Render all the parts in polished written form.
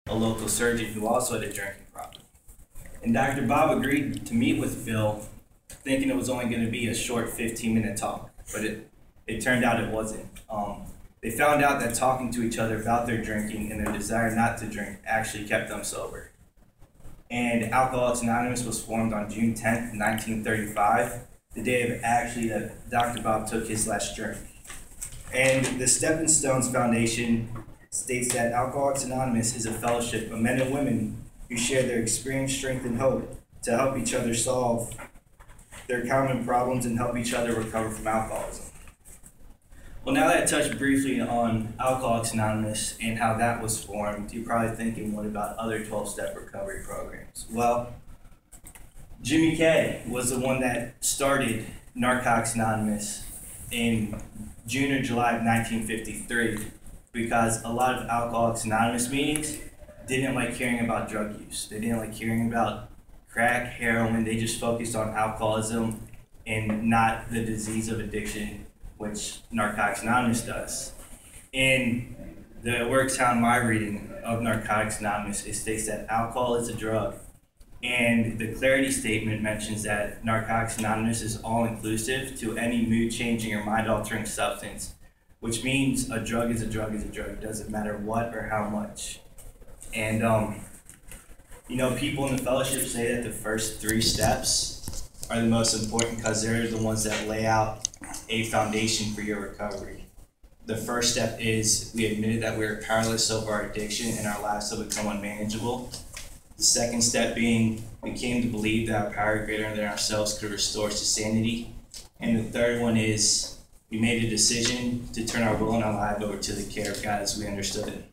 a local surgeon who also had a drinking problem. And Dr. Bob agreed to meet with Phil, thinking it was only going to be a short 15-minute talk, but it turned out it wasn't. They found out that talking to each other about their drinking and their desire not to drink actually kept them sober. And Alcoholics Anonymous was formed on June 10th, 1935, the day of actually that Dr. Bob took his last drink. And the Stepping Stones Foundation states that Alcoholics Anonymous is a fellowship of men and women who share their experience, strength, and hope to help each other solve their common problems and help each other recover from alcoholism. Well, now that I touched briefly on Alcoholics Anonymous and how that was formed, you're probably thinking, what about other 12-step recovery programs? Well, Jimmy K was the one that started Narcotics Anonymous in June or July of 1953 because a lot of Alcoholics Anonymous meetings didn't like hearing about drug use. They didn't like hearing about crack, heroin. They just focused on alcoholism and not the disease of addiction, which Narcotics Anonymous does. In the Worktown My reading of Narcotics Anonymous, it states that alcohol is a drug. And the clarity statement mentions that Narcotics Anonymous is all-inclusive to any mood-changing or mind-altering substance, which means a drug is a drug is a drug. It doesn't matter what or how much. And, people in the fellowship say that the first 3 steps are the most important because they're the ones that lay out a foundation for your recovery. The first step is we admitted that we are powerless over our addiction and our lives have become unmanageable. The second step being we came to believe that our power greater than ourselves could restore us to sanity. And the third one is we made a decision to turn our will and our life over to the care of God as we understood it.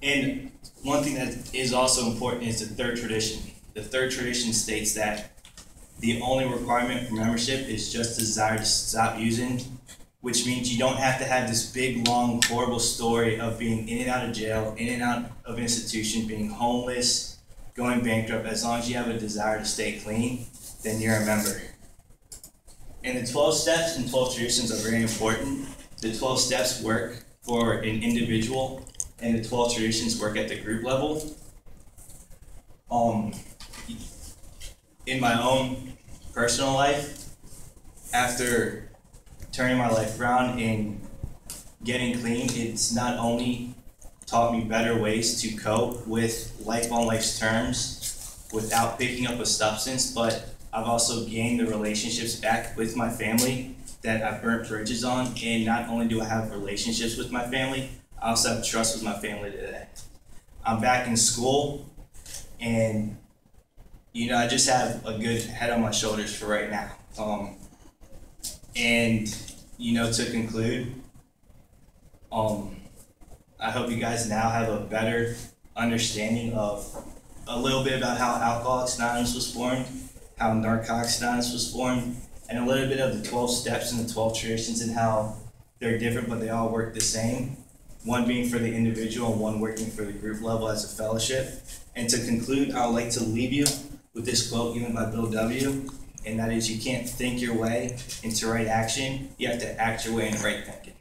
And one thing that is also important is the third tradition. The third tradition states that the only requirement for membership is just a desire to stop using, which means you don't have to have this big, long, horrible story of being in and out of jail, in and out of institution, being homeless, going bankrupt. As long as you have a desire to stay clean, then you're a member. And the 12 steps and 12 traditions are very important. The 12 steps work for an individual, and the 12 traditions work at the group level. In my own personal life, after turning my life around and getting clean, it's not only taught me better ways to cope with life on life's terms without picking up a substance, but I've also gained the relationships back with my family that I burnt bridges on. And not only do I have relationships with my family, I also have trust with my family today. I'm back in school, and I just have a good head on my shoulders for right now. To conclude, I hope you guys now have a better understanding of a little bit about how Alcoholics Anonymous was formed, how Narcotics Anonymous was formed, and a little bit of the 12 steps and the 12 traditions and how they're different, but they all work the same. One being for the individual and one working for the group level as a fellowship. And to conclude, I would like to leave you with this quote given by Bill W., and that is, you can't think your way into right action, you have to act your way into right thinking.